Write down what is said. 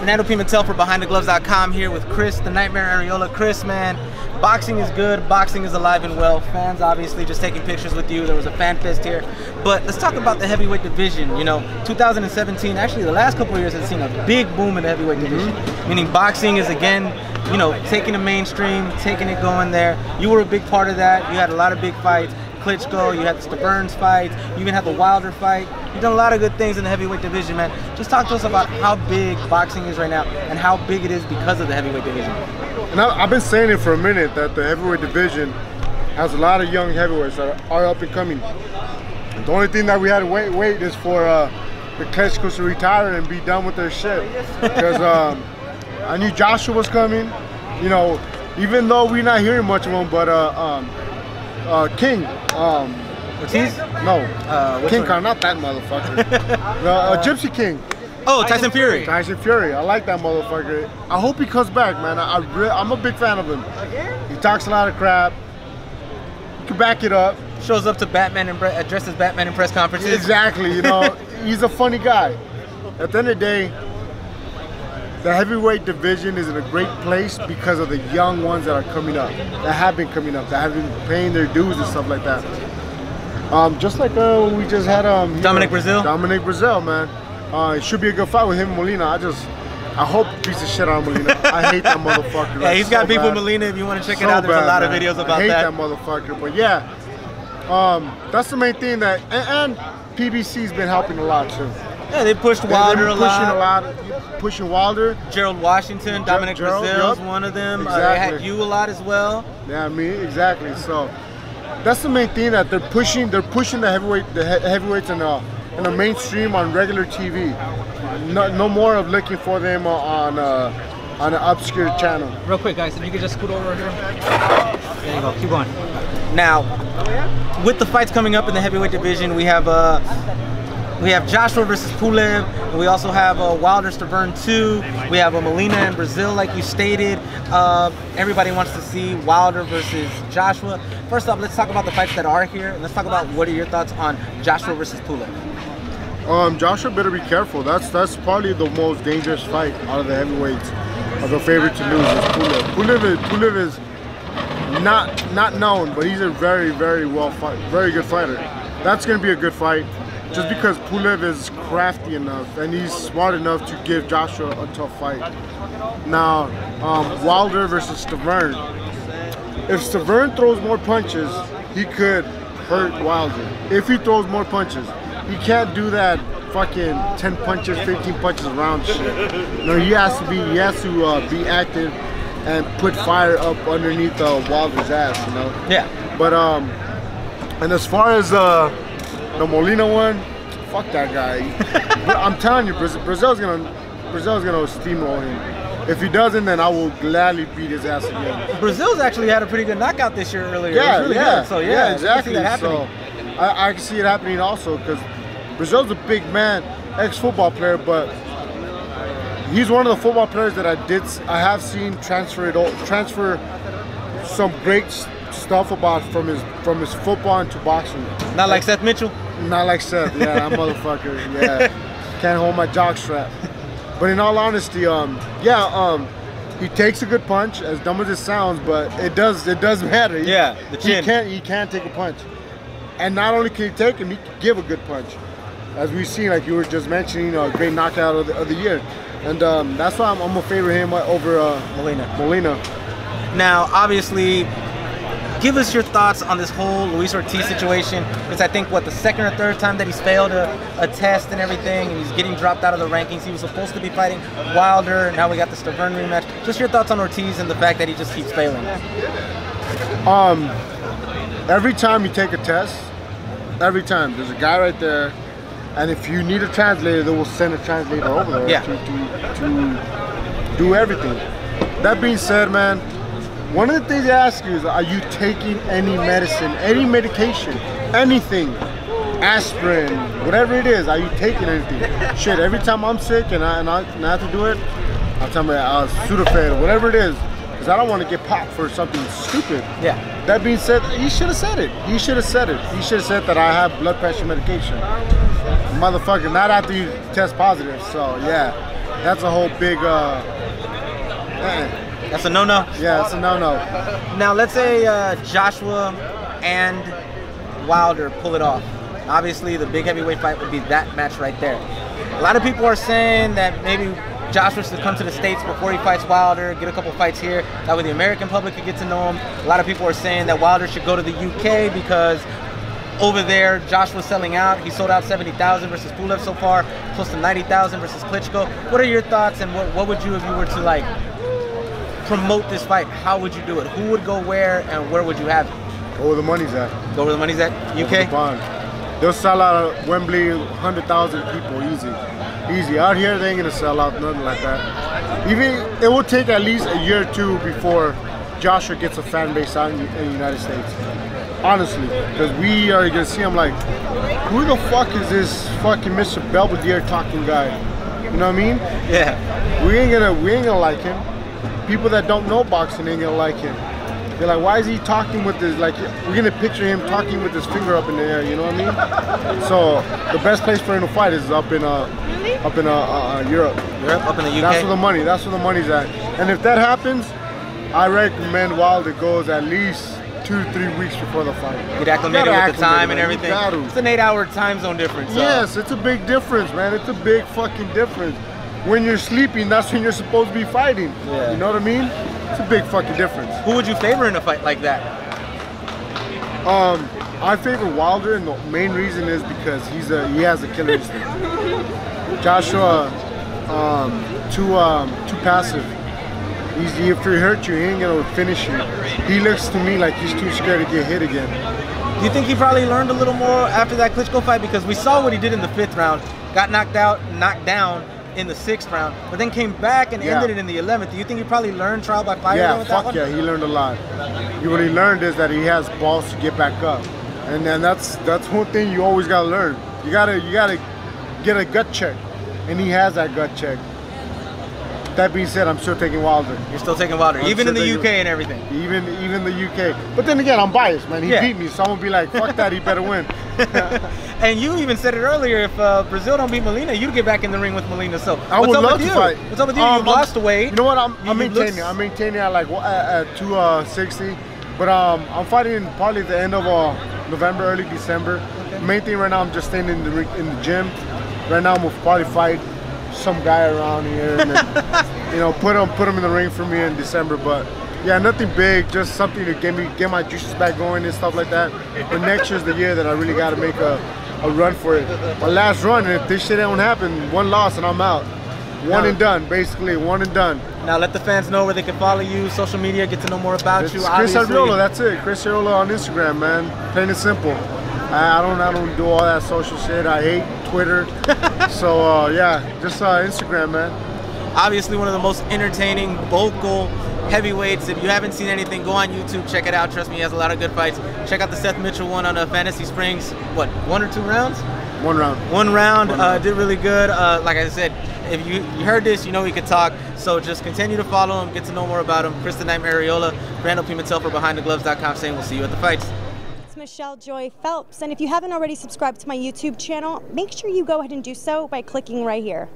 Fernando Pimentel for BehindTheGloves.com here with Chris, the Nightmare Arreola. Chris, man, boxing is good. Boxing is alive and well. Fans obviously just taking pictures with you. There was a fan fest here. But let's talk about the heavyweight division. You know, 2017, actually the last couple of years has seen a big boom in the heavyweight division. Meaning boxing is again, you know, taking the mainstream, taking it going there. You were a big part of that. You had a lot of big fights. KLITSCHKO, you had the Burns fight, you even had the Wilder fight. You've done a lot of good things in the heavyweight division, man. Just talk to us about how big boxing is right now and how big it is because of the heavyweight division. And I've been saying it for a minute that the heavyweight division has a lot of young heavyweights that are up and coming. The only thing that we had to wait is for the KLITSCHKOs to retire and be done with their shit. Because I knew Joshua was coming, you know, even though we're not hearing much of him, but King. Ortiz? No. King Khan, not that motherfucker. Gypsy King. Oh, Tyson Fury. Tyson Fury. I like that motherfucker. I hope he comes back, man. I'm a big fan of him. He talks a lot of crap. You can back it up. Shows up to Batman and dressed as Batman in press conferences. Exactly, you know. He's a funny guy. At the end of the day, the heavyweight division is in a great place because of the young ones that are coming up, that have been coming up, that have been paying their dues and stuff like that. Just like we just had Dominic Brazil. Dominic Brazil, man. It should be a good fight with him and Molina. I hope piece of shit on Molina. I hate that motherfucker. Yeah, he's got beef with Molina. If you want to check it out, there's a lot of videos about that. I hate that motherfucker. But yeah, that's the main thing that, and PBC's been helping a lot too. Yeah, they pushed Wilder a lot. Pushing Wilder. Gerald Washington, Dominic Brazil's one of them. Exactly. They had you a lot as well. Yeah, me exactly. So that's the main thing that they're pushing. They're pushing the heavyweights in the mainstream on regular TV. No more of looking for them on an obscure channel. Real quick, guys, if you could just scoot over here. There you go. Keep going. Now, with the fights coming up in the heavyweight division, we have Joshua versus Pulev, and we also have Wilder Stavern 2. We have Molina and Brazil, like you stated. Everybody wants to see Wilder versus Joshua. First off, let's talk about the fights that are here, and let's talk about what are your thoughts on Joshua versus Pulev. Joshua better be careful. That's probably the most dangerous fight out of the heavyweights. The favorite to lose is Pulev. Pulev is not known, but he's a very very good fighter. That's gonna be a good fight. Just because Pulev is crafty enough and he's smart enough to give Joshua a tough fight. Now, Wilder versus Stavern. If Stavern throws more punches, he could hurt Wilder. If he throws more punches, he can't do that fucking 10 punches, 15 punches around shit. No, he has to be active and put fire up underneath Wilder's ass, you know. Yeah. But and as far as the Molina one, fuck that guy. I'm telling you, Brazil's gonna steamroll him. If he doesn't, then I will gladly beat his ass again. Brazil's actually had a pretty good knockout this year earlier. Yeah, really yeah. Good. So yeah, exactly. So I can see it happening also because Brazil's a big man, ex-football player, but he's one of the football players that I have seen transfer some great stuff about from his football into boxing. Not like Seth Mitchell? Not like Seth, yeah, that motherfucker, yeah. Can't hold my jock strap. But in all honesty, he takes a good punch, as dumb as it sounds, but it does matter. Yeah, the chin. He can't take a punch. And not only can he take him, he can give a good punch. As we've seen, like you were just mentioning, a great knockout of the year. And that's why I'm gonna favor him over Molina. Now, obviously, give us your thoughts on this whole Luis Ortiz situation. It's, I think, what, the second or third time that he's failed a test and everything, and he's getting dropped out of the rankings. He was supposed to be fighting Wilder, and now we got the Stavern rematch. Just your thoughts on Ortiz and the fact that he just keeps failing. Every time you take a test, every time, there's a guy right there, and if you need a translator, they will send a translator over there to do everything. That being said, man, one of the things they ask you is, are you taking any medicine, any medication, anything, aspirin, whatever it is, are you taking anything? Shit, every time I'm sick and I have to do it, I'll tell me Sudafed, whatever it is, because I don't want to get popped for something stupid. Yeah. That being said, he should have said it. He should have said it. He should have said that I have blood pressure medication. Motherfucker, not after you test positive, so yeah. that's a whole big. That's a no-no? Yeah, that's a no-no. Now, let's say Joshua and Wilder pull it off. Obviously, the big heavyweight fight would be that match right there. A lot of people are saying that maybe Joshua should come to the States before he fights Wilder, get a couple fights here. That way the American public could get to know him. A lot of people are saying that Wilder should go to the UK because over there, Joshua's selling out. He sold out 70,000 versus Pulev so far, close to 90,000 versus Klitschko. What are your thoughts, and what would you, if you were to like promote this fight, how would you do it? Who would go where, and where would you have it? Go where the money's at. Go where the money's at? UK? They'll sell out at Wembley, 100,000 people, easy. Easy. Out here, they ain't gonna sell out, nothing like that. Even, it will take at least a year or two before Joshua gets a fan base out in the United States. Honestly, because we are gonna see him like, who the fuck is this fucking Mr. Belvedere talking guy? You know what I mean? Yeah. We ain't gonna like him. People that don't know boxing ain't gonna like him. They're like, why is he talking with his, like, we're gonna picture him talking with his finger up in the air, you know what I mean? So the best place for him to fight is up in Europe. Europe, up in the UK? That's where the money's at. And if that happens, I recommend Wilder goes at least 2 to 3 weeks before the fight. Get acclimated with the time and everything. It's an 8-hour time zone difference. So. Yes, it's a big difference, man. It's a big fucking difference. When you're sleeping, that's when you're supposed to be fighting. Yeah. You know what I mean? It's a big fucking difference. Who would you favor in a fight like that? I favor Wilder, and the main reason is because he has a killer instinct. Joshua, too passive. If he hurt you, he ain't gonna finish you. He looks to me like he's too scared to get hit again. Do you think he probably learned a little more after that Klitschko fight? Because we saw what he did in the 5th round, got knocked down in the 6th round, but then came back and ended it in the 11th. Do you think he probably learned trial by fire? Yeah, with that one? Yeah, he learned a lot. What he learned is that he has balls to get back up, and then that's one thing you always gotta learn. You gotta get a gut check, and he has that gut check. That being said, I'm still taking Wilder. You're still taking Wilder, even in the UK and everything. Even the UK. But then again, I'm biased, man. He beat me, so I'm gonna be like, fuck that, he better win. And you even said it earlier, if Brazil don't beat Molina, you'd get back in the ring with Molina. So I would love to fight. What's up with you? You lost the weight. You know what? I'm maintaining. I'm maintaining at like at 260. But I'm fighting probably the end of November, early December. Okay. Main thing right now, I'm just staying in the gym. Right now, I'm gonna probably fight some guy around here, and then, you know, put him in the ring for me in December. But yeah, nothing big, just something to get my juices back going and stuff like that. But next year's the year that I really got to make a run for it. My last run, and if this shit don't happen, 1 loss and I'm out. One and done, basically, 1 and done. Now let the fans know where they can follow you, social media, get to know more about you. Chris Arreola, that's it. Chris Arreola on Instagram, man. Plain and simple. I don't do all that social shit. I hate Twitter. So yeah, just Instagram, man. Obviously one of the most entertaining, vocal heavyweights. If you haven't seen anything, go on YouTube, check it out. Trust me, he has a lot of good fights. Check out the Seth Mitchell one on Fantasy Springs. What, 1 or 2 rounds? 1 round. 1 round. Did really good. Like I said, if you heard this, you know he could talk. So just continue to follow him, get to know more about him. Chris the Nightmare Arreola, Fernando Pimentel for BehindTheGloves.com saying we'll see you at the fights. Michelle Joy Phelps, and if you haven't already subscribed to my YouTube channel, make sure you go ahead and do so by clicking right here.